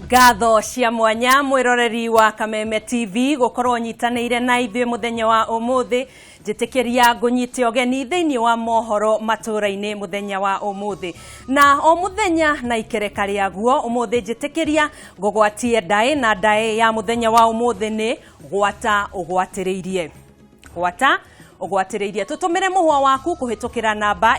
Ngatho cia mwanya mwiroreri wa Kameme TV gukorwo nyitanĩire na ithuĩ muthenya wa ũmũthĩ njĩtĩkĩria ngũnyite ogeni thĩinĩ wa mohoro matũra-inĩ muthenya wa ũmũthĩ na o muthenya na ikereka rĩaguo ũmũthĩ njĩtĩkĩria ngũgwatie ndaĩ na ndaĩ ya muthenya wa ũmũthĩ nĩ gwata ũgwatĩrĩirie tũtũmĩre mũhwa waku kũhĩtũkĩra namba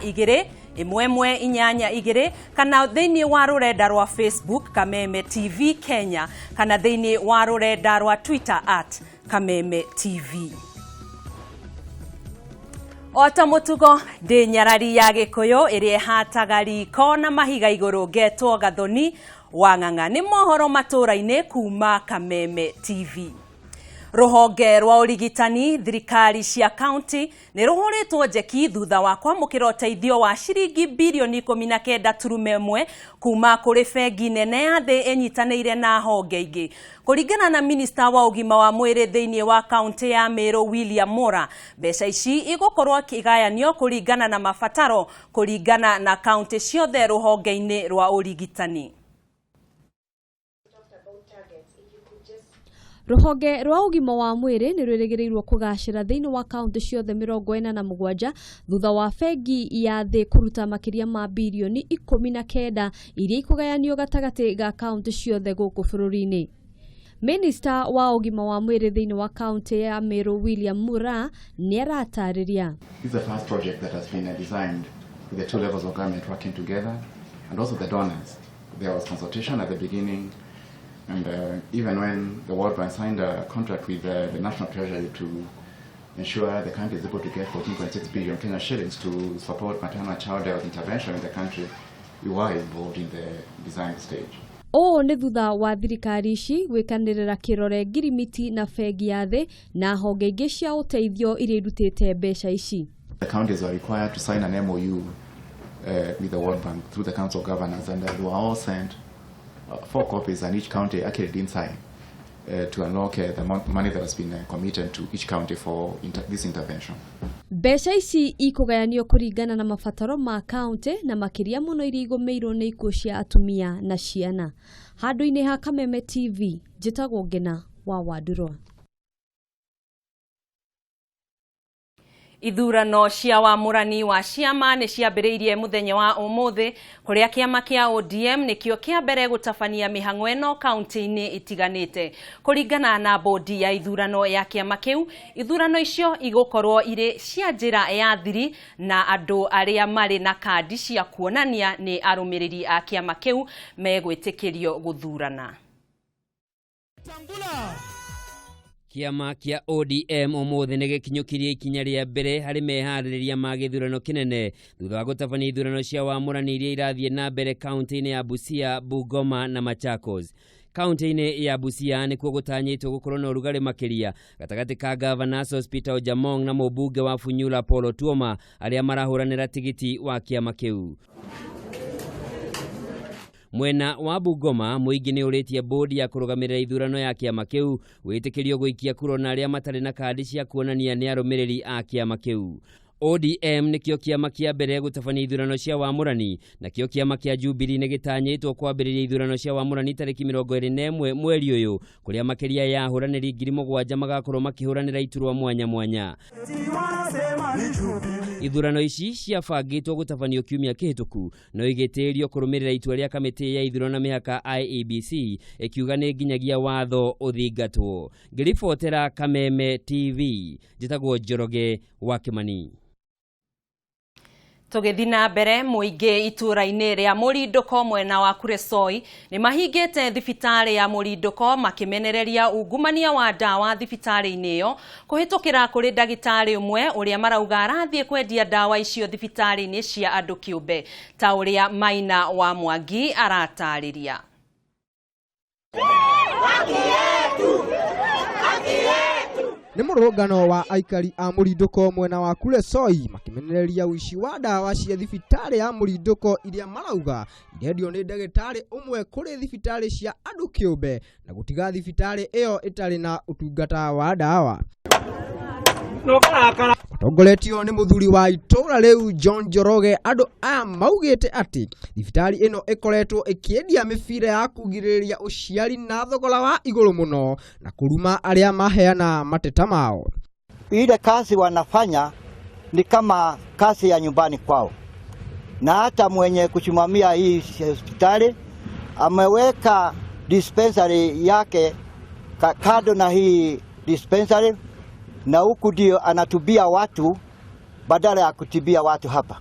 21122 kana thĩinĩ wa rũrenda rwa Facebook Kameme TV Kenya kana thĩinĩ wa rũrenda rwa Twitter @Kameme TV. Ota mũtugo ndĩ nyarari ya Gĩkũyũ ĩrĩa hataga riko na mahiga igũrũ ngetwo Gathoni wa Ng'ang'a nĩ mohoro matũra-inĩ kuma Kameme TV. Ruhonge rwa urigitani thirikari cia county nĩ ruhũrĩtwo njeki thutha wa kwamũkĩra ũteithio wa ciringi bilioni 19.1 kuma kũrĩ bengi nene ya thĩ ĩnyitanĩire na honge ingĩ. Kũringana na minister wa ũgima wa mwĩrĩ thĩinĩ wa county ya Meru William Mora, mbeca ici igũkorwo kĩgayanio kũringana na mabataro kũringana na county ciothe ruhonge-inĩ rwa urigitani. Ruhonge rwa ũgima wa mwĩrĩ nĩ rwĩrĩgĩrĩirwo kũgacĩra thĩinĩ wa kaunti ciothe 47 thutha wa bengi ya thĩ kũruta makĩria ma bilioni 19 iria ikũgayanio gatagatĩ ga kaunti ciothe gũkũ bũrũri-inĩ. Minister wa ũgima wa mwĩrĩ thĩinĩ wa kaunti ya Meru William Mura nĩ aratarĩria. This is the first project that has been designed with the two levels of government working together and also the donors. There was consultation at the beginning. And even when the World Bank signed a contract with the National Treasury to ensure the country is able to get 14.6 billion Kenya shillings to support maternal child health intervention in the country, we were involved in the design stage. Nĩ thutha wa thirikari ici gwĩkanĩrĩra kĩrore ngirimiti na bengi ya thĩ na honge ingĩ cia ũteithio iria irutĩte mbeca ici. The counties are required to sign an MOU with the World Bank through the Council of Governors, and they were all sent 4 copies, and each county actually didn't sign to unlock the money that has been committed to each county for this intervention. Mbeca ici ikũgayanio kũringana na mabataro ma county na makĩria mũno iria igũmĩirwo nĩ ikuũ cia atumia na ciana. Handũ-inĩ ha Kameme TV, njĩtagwo Ngina wa Wandurwa. Ithurano cia wamũrani wa ciama nĩ ciambĩrĩirie muthenya wa ũmũthĩ kũrĩa kĩama kĩa ODM nĩkĩo kĩa mbere gũtabania mĩhang'o ĩno kaunti-inĩ itiganĩte. Kũringana na bodi ya ithurano ya kĩama kĩu, ithurano icio igũkorwo irĩ cia njĩra ya thiri na andũ arĩa marĩ na kandi cia kuonania nĩ arũmĩrĩri a kĩama kĩu megwĩtĩkĩrio gũthurana. Kiama kia ODM ũmũthĩ nĩ gĩkinyũkirie ikinya rĩa mbere harĩ meharĩrĩria ma gĩthurano kĩnene thutha wa gũtabania ithurano cia wamũrani iria irathiĩ na mbere kaunti-inĩ ya Busia, Bungoma na Machakos. Kaunti-inĩ ya Busia nĩkuo gũtanyĩtwo gũkorwo na ũrugarĩ makĩria gatagatĩ ka Governor Hospital Ojamong na mũmbunge wa Funyula Paul Otuoma arĩa marahũranĩra tigiti wa kĩama kĩu. Mwena wa Bungoma mũingĩ nĩ ũrĩtie bodi ya kũrũgamĩrĩra ithurano ya kĩama kĩu wĩtĩkĩrio gũikia kura na arĩa matarĩ na kandi cia kuonania nĩ arũmĩrĩri a kĩama kĩu. ODM nĩkĩo kĩama kĩa mbere gũtabania ithurano cia wamũrani, nakĩo kĩama kĩa Jubilee nĩ gĩtanyĩtwo kwambĩrĩria ithurano cia wamũrani tarĩki 21 mweri ũyũ kũrĩa makĩria ya ahũranĩri 7,000 magakorwo makĩhũranĩra iturwa mwanya mwanya. Ithurano ici ciabangĩtwo gũtabanio kiumia kĩhĩtũku no igĩtĩĩrio kũrũmĩrĩra itua rĩa kamĩtĩ ya ithurano na mĩhaka IEBC ĩkiuga nĩ nginyagia watho ũthingatwo. Ngĩribotera Kameme TV, njĩtagwo Njoroge wa Kĩmani. Tũgĩthiĩ na mbere mũingĩ itũra-inĩ rĩa Mũrindũko mwena wa Kuresoi nĩ mahingĩte thibitarĩ ya Mũrindũko makĩmenereria ungumania wa ndawa thibitarĩ-inĩ ĩyo kũhĩtũkĩra kũrĩ ndagĩtarĩ ũmwe ũrĩa marauga arathiĩ kwendia ndawa icio thibitarĩ-inĩ cia andũ kĩũmbe ta ũrĩa Maina wa Mwangi aratarĩria. Nĩ mũrũngano wa aikari a Mũrindũko mwena wa Kuresoi makĩmenereria ũici wa ndawa cia thibitarĩ ya Mũrindũko iria marauga irendio nĩ ndagĩtarĩ ũmwe kũrĩ thibitarĩ cia andũ kĩũmbe na gũtiga thibitarĩ ĩyo ĩtarĩ na ũtungata wa ndawa. matongoretio nĩ mũthuri wa itũra rĩu John Njoroge. Andũ aya maugĩte atĩ thibitarĩ ĩno ĩkoretwo ĩkĩendia mĩbira ya kũgirĩrĩria ũciari na thogora wa igũrũ mũno na kuruma arĩa maheana mateta mao. Ile kazi wanafanya ni kama kazi ya nyumbani kwao, na hata mwenye kusimamia hii hospitali ameweka dispensary yake kado na hii dispensary, na huku ndio anatubia watu badala ya kutibia watu hapa.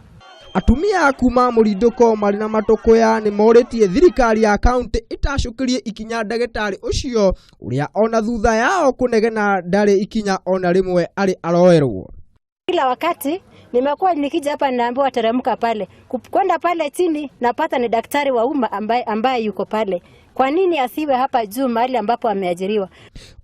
Atumia kuma Mũrindũko marĩ na matũkũya nĩ morĩtie thirikari ya kaunti ĩtacũkĩrie ikinya ndagĩtarĩ ũcio ũrĩa ona thutha yao kũnegena ndarĩ ikinya ona rĩmwe arĩ aroerwo. Kila wakati nimekuwa nikija hapa naambiwa teremka pale, kwenda pale chini napata ni daktari wa umma ambaye yuko pale. Kwa nini asiwe hapa juu mahali ambapo ameajiriwa?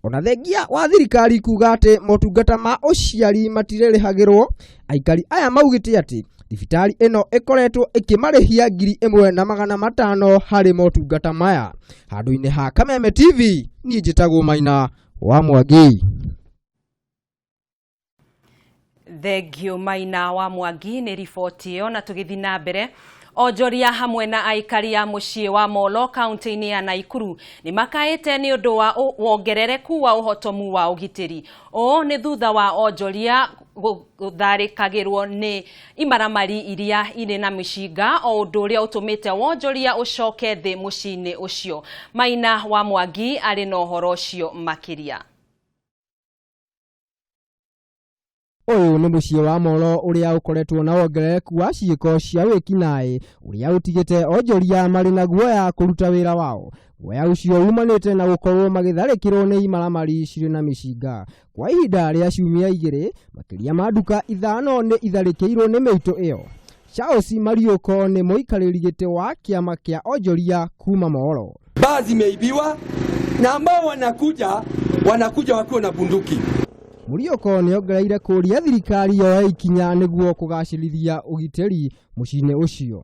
Ona thengia wa thirikari kuga atĩ motungata ma ũciari matirĩrĩhagĩrwo, aikari aya maugĩte atĩ thibitarĩ ĩno ĩkoretwo ĩkĩmarĩhia 1,500 harĩ motungata maya. Handũ-inĩ ha Kameme TV, niĩ njĩtagwo Maina wa Mwangi. Thengio Maina wa Mwangi nĩ riboti ĩyo, na tũgĩthiĩ na mbere. Onjoria hamwe na aikari ya mũciĩ wa Molo kaunti-inĩ ya Naikuru nĩ makaĩte nĩ ũndũ wa wongerereku wa ũhotomu wa ũgitĩri. O nĩ thutha wa onjoria gũtharĩkagĩrwo nĩ imaramari iria irĩ na mĩcinga, o ũndũ ũrĩa ũtũmĩte wonjoria ũcoke thĩ mũciĩ-inĩ ũcio. Maina wa Mwangi arĩ na ũhoro ũcio makĩria. Ũyũ nĩ mũciĩ wa Molo ũrĩa ũkoretwo na wongerereku wa ciĩko cia wĩkinaĩ ũrĩa ũtigĩte onjoria marĩ na guoya kũruta wĩra wao. Guoya ũcio umanĩte na gũkorwo magĩtharĩkĩrwo nĩ imaramari cirĩ na mĩcinga. Kwa ihinda rĩa ciumia 2, makĩria ma nduka 5 nĩ itharĩkĩirwo nĩ mĩito ĩyo. Charles Marioko nĩ mũikarĩri gĩtĩ wa kĩama kĩa onjoria kuma Molo. Baa zimeibiwa na ambao wanakuja wakiwa na bunduki. Murioko nĩ ongereire kũria thirikari yoe ikinya nĩguo kũgacĩrithia ũgitĩri mũciĩ-inĩ ũcio.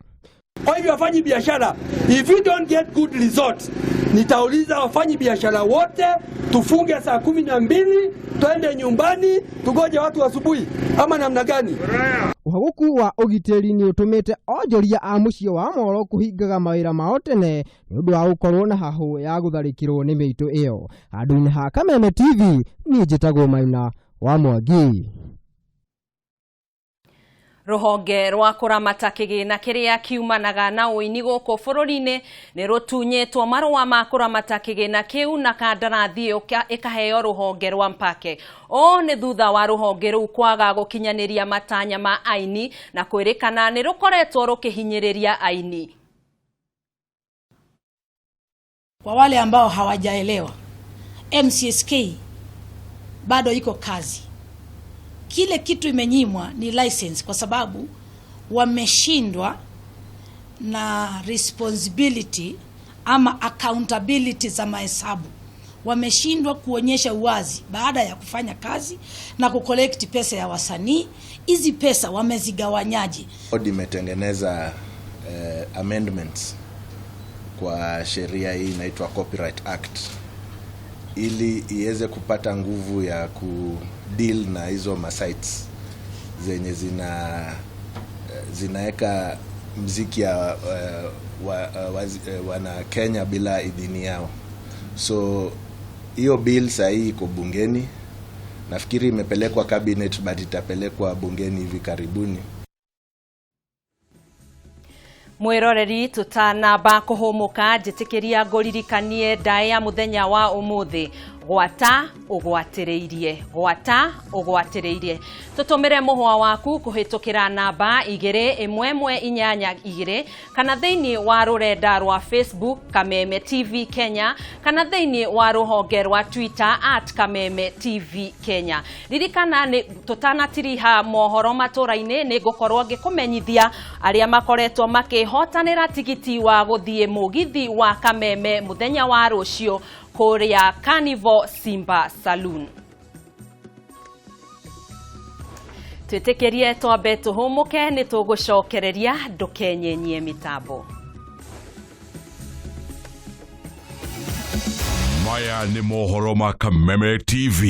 Kwa hivyo wafanyi biashara, if you don't get good results, nitauliza wafanyi biashara wote tufunge saa 12, twende nyumbani, tugoje watu asubuhi ama namna gani? Ũhagũku wa ũgitĩri nĩ ũtũmĩte onjoria a mũciĩ wa Molo kũhingaga mawĩra mao tene nĩ ũndũ wa gũkorwo na hahũ ya gũtharĩkĩrwo nĩ mĩito ĩyo. Handũ-inĩ ha Kameme TV, niĩ njĩtagwo Maina wa Mwangi. Ruhonge rwa kuramata kĩgĩna kĩrĩa kiumanaga na ũini gũkũ bũrũri-inĩ nĩ rũtunyĩtwo marũa ma kuramata kĩgĩna kĩu na kandarathi ĩkaheo ruhonge rwa Mpake. O nĩ thutha wa ruhonge rũu kwaga gũkinyanĩria matanya ma aini na kwĩrĩkana nĩ rũkoretwo rũkĩhinyĩrĩria aini. Kwa wale ambao hawajaelewa, MCSK bado iko kazi. Kile kitu imenyimwa ni license kwa sababu wameshindwa na responsibility ama accountability za mahesabu. Wameshindwa kuonyesha uwazi baada ya kufanya kazi na kucollect pesa ya wasanii. Hizi pesa wamezigawanyaje? Bodi imetengeneza amendments kwa sheria hii inaitwa Copyright Act ili iweze kupata nguvu ya kudeal na hizo sites zenye zinaweka muziki ya wana Kenya bila idhini yao. So hiyo bill sahii iko bungeni, nafikiri imepelekwa cabinet but itapelekwa bungeni hivi karibuni. Mwiroreri tutanamba kuhumuka njitikiria nguririkanie ndae ya muthenya wa umuthi gwata ugwatĩrĩirie tutumire muhwa waku kuhitukira namba 2112 kana thiini wa rurenda rwa Facebook Kameme TV Kenya kana thiini wa ruhonge rwa Twitter @Kameme TV Kenya. Ririkana ni tutanatiriha mohoro matũra-inĩ ni ngukorwo ngikumenyithia aria makoretwo makihotanira tigiti wa guthie mugithi wa Kameme muthenya wa rucio kuria Carnival Simba Saloon. Twĩtĩkĩrie twambe tũhũmũke nĩ tũgũcokereria ndũkenyenyie mitambo. Maya nĩ mohoro ma Kameme TV.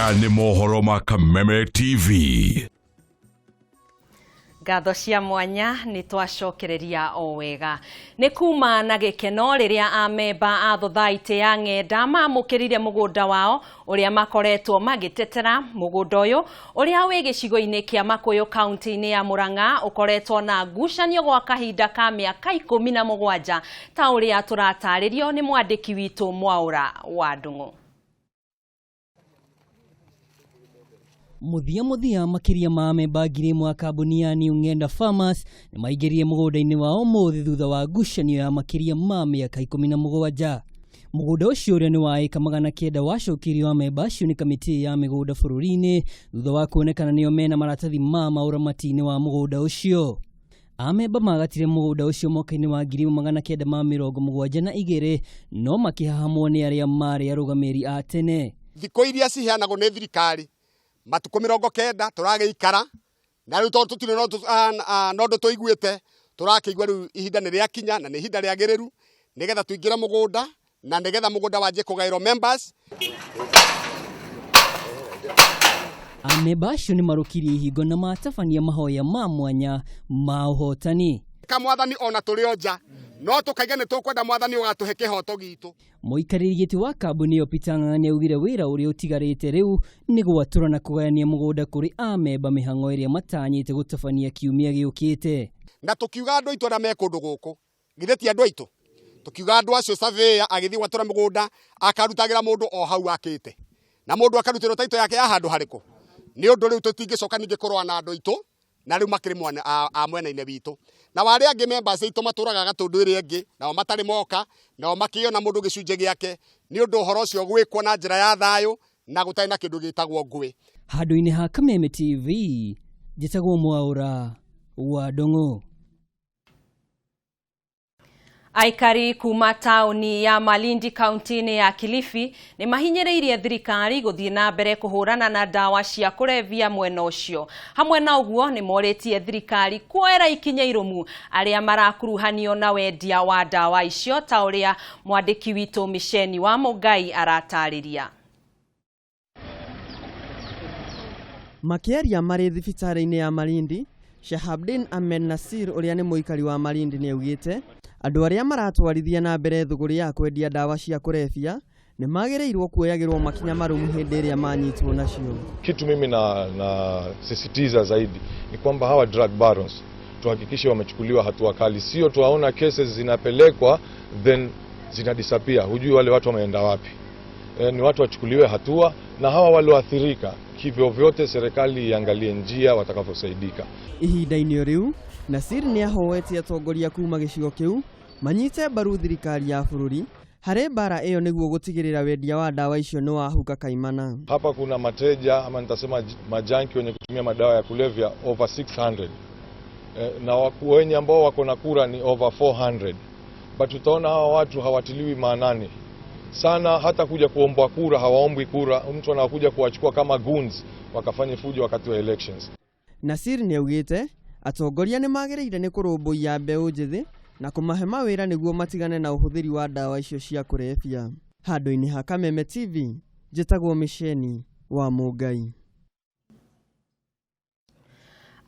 Aya nĩ mohoro ma Kameme TV. Ngatho cia mwanya nĩ twacokereria o wega. Nĩ kuma na gĩkeno rĩrĩa amemba a thothaitĩ ya ng'enda mamũkĩrire mũgũnda wao ũrĩa makoretwo magĩtetera. Mũgũnda ũyũ ũrĩa wĩ gĩcigo-inĩ kĩa Makuyu kaunti-inĩ ya Murang'a ũkoretwo na ngucanio gwa kahinda ka mĩaka 17 ta ũrĩa tũratarĩrio nĩ mwandĩki witũ Mwaura wa Ndung'u. Muthia makiria ma memba ngiri mwa kambuni ya New Ng'enda Farmers ni maingĩrire mũgũnda-inĩ wao mũthĩ thutha wa ngucanio ya makiria ma mĩaka 17. Mũgũnda ũcio ũrĩa nĩ wa eka 900 wacokirio amemba acio nĩ kamĩtĩ ya mĩgũnda bũrũri-inĩ thutha wa kuonekana nĩo mena maratathi ma ũramati-inĩ wa mũgũnda ũcio. Amemba magatire mũgũnda ũcio mwaka-inĩ wa 1972 no makĩhahamwo nĩ arĩa marĩ arũgamĩrĩri a tene. Thikũ iria ciheanagwo nĩ thirikari matuko 90 tũragĩikara na rĩu tondũ tũtirĩ no tũiguĩte tũrakĩigua rĩu ihinda nĩ rĩakinya na nĩ ihinda rĩagĩrĩru nĩgetha tũingĩre mũgũnda na nĩgetha mũgũnda wanjie kũgaĩrwo members. Amemba acio nĩ marũkirie ihingo na matabania mahoya ma mwanya ma ũhotani. Kamwathani ona tũrĩ nja no tũkaiga nĩ tũkwenda mwathani ũgatũhe kĩhoto gitũ. Mũikarĩri gĩtĩ wa kambuni ĩyo Peter Ng'ang'a nĩaugire wĩra ũrĩa ũtigarĩte rĩu nĩ gwatũra na kũgayania mũgũnda kũrĩ amemba mĩhang'o ĩrĩa matanyĩte gũtabania kiumia gĩũkĩte. Na tũkiuga andũ aitũ arĩa me kũndũ gũkũ githĩ ti andũ aitũ, tũkiuga andũ acio surveyor agĩthiĩ gwatũra mũgũnda akarutagĩra mũndũ o hau akĩte na mũndũ akarutĩrwo taito yake ya handũ harĩkũ. Nĩ ũndũ rĩu tũtingĩcoka ningĩ kũrũa na andũ aitũ na rĩu makĩrĩ mwana a mwena-inĩ witũ na warĩa angĩ members aitũ matũraga Gatũndũ ĩrĩa ĩngĩ nao matarĩ moka nao makĩona mũndũ gĩcunjĩ gĩake nĩ ũndũ ũhoro ũcio gwĩkwo na njĩra ya thayũ na gũtarĩ na kĩndũ gĩtagwo ngũĩ. Handũ-inĩ ha Kameme TV njĩtagwo Mwaura wa Ndung'u. Aikari kuma tauni ya Malindi kaunti-inĩ ya Kilifi nĩ mahinyĩrĩirie thirikari gũthiĩ na mbere kũhũrana na ndawa cia kũrevia mwena ũcio. Hamwe na ũguo nĩ morĩtie thirikari kuoera ikinya irũmu arĩa marakuruhanio na wendia wa ndawa icio ta ũrĩa mwandĩki witũ Misheni wa Mũngai aratarĩria. Makĩaria marĩ thibitarĩ-inĩ ya Malindi, Shahabdin Ahmed Nasir ũrĩa nĩ mũikari wa Malindi nĩ augĩte andũ arĩa maratwarithia na mbere thũgũrĩ ya kwendia ndawa cia kũrebia nĩ magĩrĩirwo kuoyagĩrwo makinya marũmu hĩndĩ ĩrĩa manyitwo nacio. Kitu mimi na sisitiza zaidi ni kwamba hawa drug barons tuhakikishe wamechukuliwa hatua kali, sio tuwaona cases zinapelekwa then zinadisappear, hujui wale watu wameenda wapi. Ni watu wachukuliwe hatua na hawa walioathirika kivyo vyote serikali iangalie njia watakavyosaidika. Ihinda-inĩ rĩu Nasir nĩ ahoete atongoria kuma gĩcigo kĩu manyite mbaru thirikari ya bũrũri harĩ bara ĩyo nĩguo gũtigĩrĩra wendia wa ndawa icio nĩ wahuka kaimana. Hapa kuna mateja ama nitasema majanki wenye kutumia madawa ya kulevya over 600 na wenye ambao wako na kura ni over 400, but utaona hawa watu hawatiliwi maanani sana, hata kuja kuomba kura hawaombwi kura, mtu anakuja kuwachukua kama goons wakafanye fujo wakati wa elections. Nasir nĩ augĩte atongoria nĩ magĩrĩire nĩ kũrũmbũiya mbeũ njĩthĩ na kũmahe mawĩra nĩguo matigane na ũhũthĩri wa ndawa icio cia kũrebia. Handũ-inĩ ha Kameme TV njĩtagwo Misheni wa Mũngai.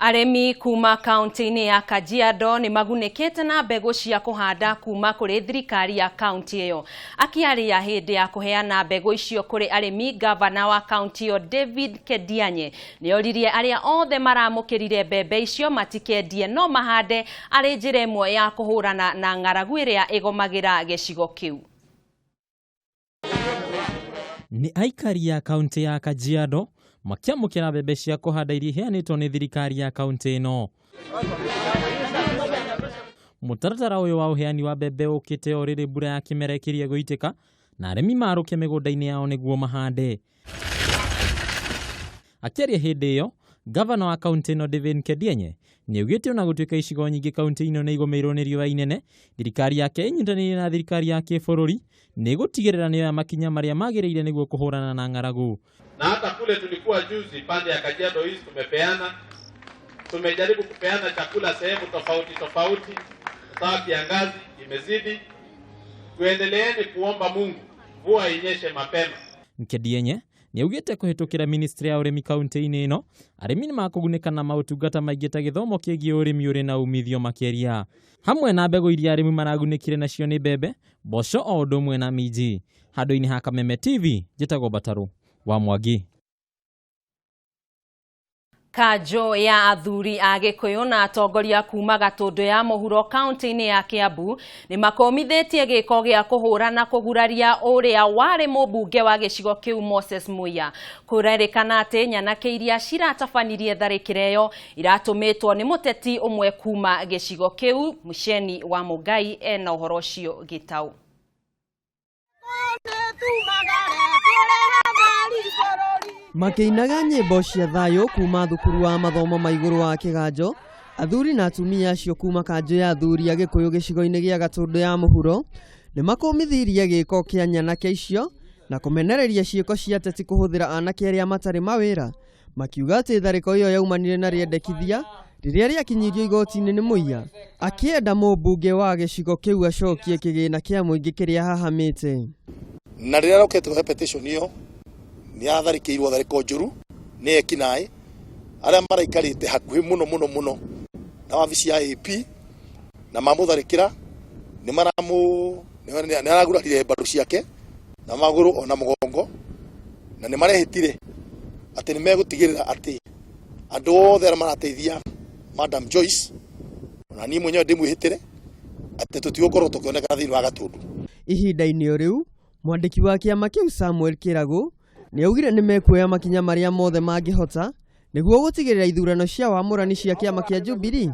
Aremi kuma kaunti-inĩ ya Kajiado nĩ magunĩkĩte na mbegũ cia kũhanda kuma kũrĩ thirikari ya kaunti ĩyo. Akĩaria hĩndĩ ya kũheana mbegũ icio kũrĩ aremi, gavana wa kaunti ĩyo David Kedianye nĩ oririe arĩa othe maramũkĩrire mbembe icio matikendie no mahande arĩ njĩra ĩmwe ya kũhũrana na ng'aragu ĩrĩa ĩgomagĩra gĩcigo kĩu. Nĩ aikari ya kaunti ya Kajiado makiamũkĩra mbembe cia kũhanda iria iheanĩtwo nĩ thirikari ya kaunti ĩno. Mũtaratara ũyũ wa ũheani wa mbembe ũkĩte o rĩrĩ mbura ya kĩmera ĩkĩria gũitĩka na arĩmi marũke mĩgũnda-inĩ yao nĩguo mahande. Akĩaria hĩndĩ ĩyo, gavana wa kaunti ĩno David Kedianye nĩ augĩte ona gũtuĩka icigo nyingĩ kaunti ĩno nĩ igũmĩirwo nĩ riũa inene, thirikari yake ĩnyitanĩire na thirikari ya kĩbũrũri nĩ gũtigĩrĩra nĩ ya makinya marĩa magĩrĩire nĩguo kũhũrana na ng'aragu. Na hata kule tulikuwa juzi pande ya Kajiado East tumejaribu kupeana chakula sehemu tofauti, sawa kiangazi imezidi. Tuendeleeni kuomba Mungu mvua inyeshe mapema. Kedianye Nĩaugĩte kũhetũkĩra ministry ya ũrĩmi kaunti-inĩ ĩno, arĩmi nĩ makũgunĩka na maũtungata maingĩ ta gĩthomo kĩgiĩ ũrĩmi ũrĩ na umithio makĩria. Hamwe na mbegũ iria arĩmi maragunĩkire nacio nĩ mbembe, mboco o ũndũ ũmwe na minji. Handũ-inĩ ha Kameme TV, njĩtagwo Bataru wa Mwangi. Kanjo ya athuri a Gĩkũyũ na atongoria kuma Gatũndũ ya mũhuro kaunti-inĩ ya Kiambu nĩ makomithitie gĩko gĩa kũhũra na kũguraria ũrĩa warĩ mũmbunge wa gĩcigo kĩu Moses Muya. Kũrerĩkana atĩ nyanake iria ciratabanirie tharĩkĩra ĩyo iratũmĩtwo nĩ mũteti ũmwe kuma gĩcigo kĩu. Mucheni wa Mũngai ena ũhoro ũcio Gĩtaũ. Makĩinaga nyĩmbo cia thayũ kuma thukuru wa mathomo ma igũrũ wa Kĩganjo, athuri na atumia acio kuma kanjũ ya athuri a Gĩkũyũ gĩcigo-inĩ gĩa Gatũndũ ya mũhuro nĩ makomithirie gĩko kĩa nyanake icio na kũmenereria ciĩko cia ateti kũhũthĩra anake arĩa matarĩ mawĩra, makiuga atĩ tharĩko ĩyo yaumanire na rĩendekithia rĩrĩa rĩakinyirio igoti-inĩ nĩ Muya, akĩenda mũmbunge wa gĩcigo kĩu acokie kĩgĩna kĩa mũingĩ kĩrĩa hahamĩte. Na rĩrĩa rokete kũhe petition ĩyo nĩ atharĩkĩirwo tharĩko njũru nĩ ekinaĩ arĩa maraikarĩte hakuhĩ mũno na wabici ya AP na mamũtharĩkĩra nĩ aragurarire mbaru ciake na magũrũ ona mũgongo, na nĩ marehĩtire atĩ nĩ megũtigĩrĩra atĩ andũ othe arĩa marateithia Madam Joyce na niĩ mwenyewe ndĩmwĩhĩtĩre atĩ tũtigũkorwo tũkĩoneka thĩinĩ wa Gatũndũ. Ihinda-inĩ o rĩu mwandĩki wa kĩama kĩu Samuel Kĩragũ nĩ augire nĩ mekuoya makinya marĩa mothe mangĩhota nĩguo gũtigĩrĩra ithurano cia wamũrani cia kĩama kĩa Jubilee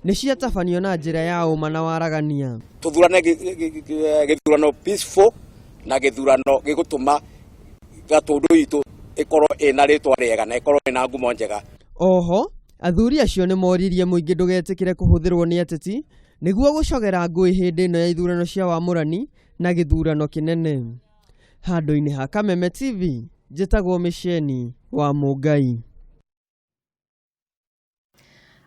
nĩ ciatabanio na njĩra ya ũma na waragania. Tũthurane gĩthurano peaceful na gĩthurano gĩgũtũma Gatũndũ itũ ĩkorwo ĩna rĩtwa rĩega na ĩkorwo ĩna ngumo njega. Oho athuri acio nĩ moririe mũingĩ ndũgetĩkĩre kũhũthĩrwo nĩ ateti nĩguo gũcogera ngũĩ hĩndĩ ĩno ya ithurano cia wamũrani na gĩthurano kĩnene. Handũ-inĩ ha Kameme TV, njĩtagwo Mucheni wa Mũngai.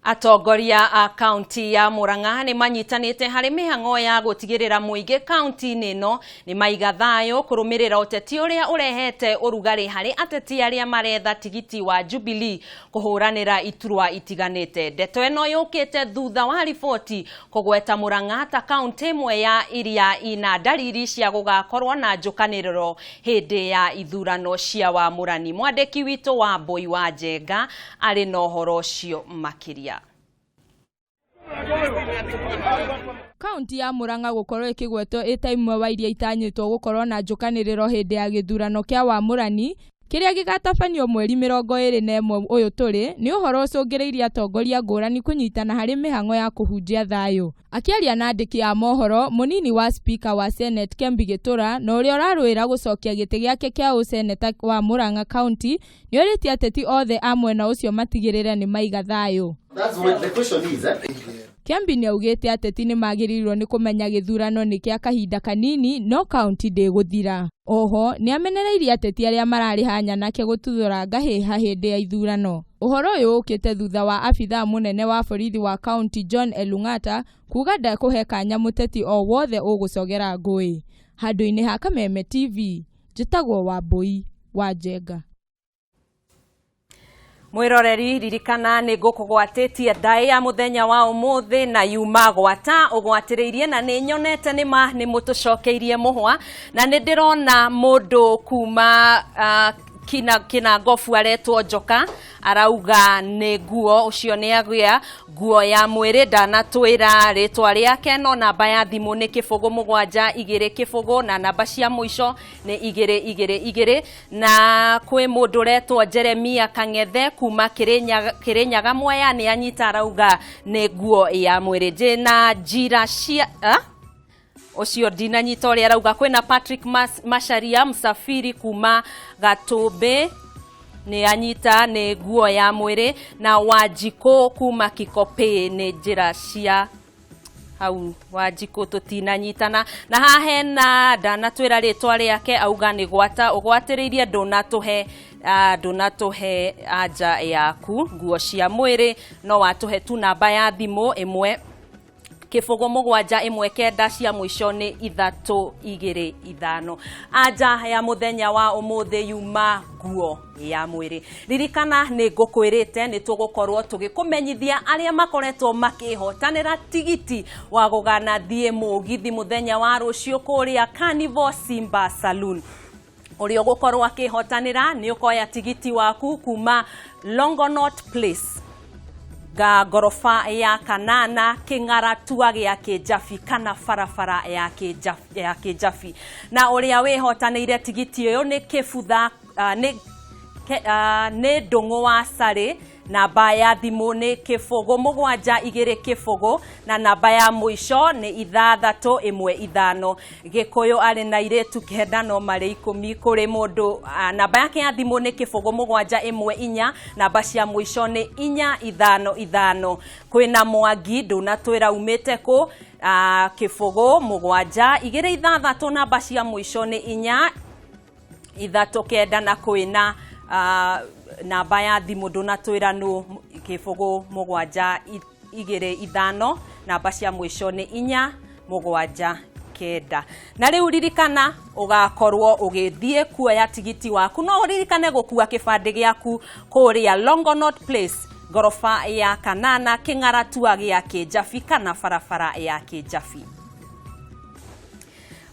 Atongoria a kaunti ya Murang'a nĩ manyitanĩte harĩ mĩhang'o ya gũtigĩrĩra mũingĩ kaunti-inĩ ĩno nĩ maiga thayũ kũrũmĩrĩra ũteti ũrĩa ũrehete ũrugarĩ harĩ ateti arĩa maretha tigiti wa Jubilee kũhũranĩra iturwa itiganĩte. Ndeto ĩno yũkĩte thutha wa riboti kũgweta Murang'a ta kaunti ĩmwe ya iria ina dalili cia gũgakorwo na njũkanĩrĩro hĩndĩ ya ithurano cia wamũrani. Mwandĩki witũ wa Mbũi wa Njenga arĩ na ũhoro ũcio makĩria. Kaunti ya Murang'a gũkorwo ĩkĩgwetwo ĩta imwe wa iria itanyĩtwo gũkorwo na njũkanĩrĩro hĩndĩ ya gĩthurano kĩa wamũrani kĩrĩa gĩgatabanio mweri 21 ũyũ tũrĩ nĩ ũhoro ũcũngĩrĩirie atongoria ngũrani kũnyitana harĩ mĩhang'o ya kũhunjia thayũ. Akĩaria na andĩki a mohoro, mũnini wa speaker wa Senate Kembi Gĩtũra na ũrĩa ũrarũĩra gũcokia gĩtĩ gĩake kĩa ũseneta wa Murang'a County nĩ orĩtie ateti othe a mwena ũcio matigĩrĩre nĩ maiga thayũ. That's what the question is, Kembi nĩ augĩte ateti nĩ magĩrĩirwo nĩ kũmenya gĩthurano nĩ kĩa kahinda kanini no kaunti ndĩgũthira. Oho nĩ amenereirie ateti arĩa mararĩha nyanake gũtuthũra ngahĩha hĩndĩ ya ithurano. Ũhoro ũyũ ũkĩte thutha wa abithaa mũnene wa borithi wa kaunti John Elung'ata kuga ndekũhe kanya mũteti o wothe ũgũcogera ngũĩ. Handũ-inĩ ha Kameme TV, njĩtagwo wa Mbũi wa Njenga. Mwiroreri ririkana nĩ ngũkũgwatĩtie ndaĩ ya mũthenya wa ũmũthĩ na yuma gwata ũgwatĩrĩirie na nĩ nyonete nĩma nĩ mũtũcokeirie mũhwa na nĩ ndĩrona mũndũ kuma kina ngofu aretwo Njoka arauga nĩ nguo ũcio nĩ agĩa nguo ya mwĩrĩ ndanatwĩra rĩtwa rĩake no namba ya thimũ nĩ 0772 na namba cia mũico nĩ 222 na kwĩ mũndũ retwo Jeremia Kang'ethe kuma Kĩrĩnyaga Mwea nĩ anyita arauga nĩ nguo ya mwĩrĩ njĩna njira cia Ocio dina nyita ũrĩa arauga kwĩna Patrick Masharia Msafiri kuma Gatũmbĩ nĩ anyita nĩ nguo ya mwĩrĩ na Wanjikũ kuma Kĩkopĩ nĩ njĩra cia hau Wanjikũ tũtinanyitana na haha hena ndanatwĩra rĩtwa rĩake auga nĩ gwata ũgwatĩrĩirie ndũnatũhe anja yaku nguo cia mwĩrĩ no watũhe tu namba ya thimũ 1 kifogo mugwanja imwe kenda cia mwisho ni 3-2-5 anja ya muthenya wa umuthi yuma guo ya mwiri ririkana ni ngukwirite ni tugukorwo tugikumenyithia aria makoretwo makihotanira tigiti wa gugana thie mugithi muthenya wa rucio kuria Carnival Simba Saloon urio gukorwo akihotanira ni ukoya tigiti waku kuma Longonot Place ga gorofa ya kanana king'aratua gia Kijafi kana farafara ya Kijafi na uria wehotanire tigiti uyo ni kibutha ni ndungu wa Sari namba ya thimu ni kifogo 7-2 na namba ya mwisho ni 6-1-5 gikuyu ari na iretu kenda no mari 10 kuri mundu namba yake ya thimu ni kifogo 7-1-4 namba cia mwisho ni 4-5-5 kwina Mwangi ndunatwira umite ku kifogo 7-2-6 namba cia mwisho ni 4-3-9 na kwina namba ya thimu ndunatwira no kifogo 7-2-5 namba cia mwisho ni 4-7-9 na riu ririkana ugakorwo ugithie kuoya tigiti waku no ririkane gukua kibande giaku kuria Longonot Place gorofa ya kanana king'aratua gia Kijafi kana farafara ya Kijafi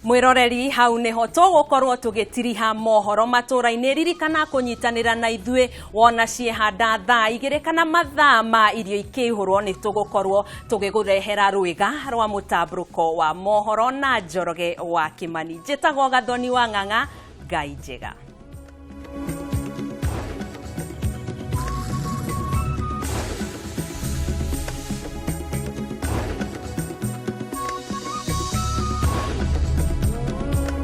mwiroreri hau niho tugukorwo tugitiriha mohoro matura-ini ririkana kunyitanira na ithue wona ciehanda thaa 2 kana mathaa ma irio ikihurwo ni tugukorwo tugigurehera rwiga rwa mutabruko wa mohoro na Njoroge wa Kimani njitagwo Gathoni wa Ng'ang'a Ngai njega.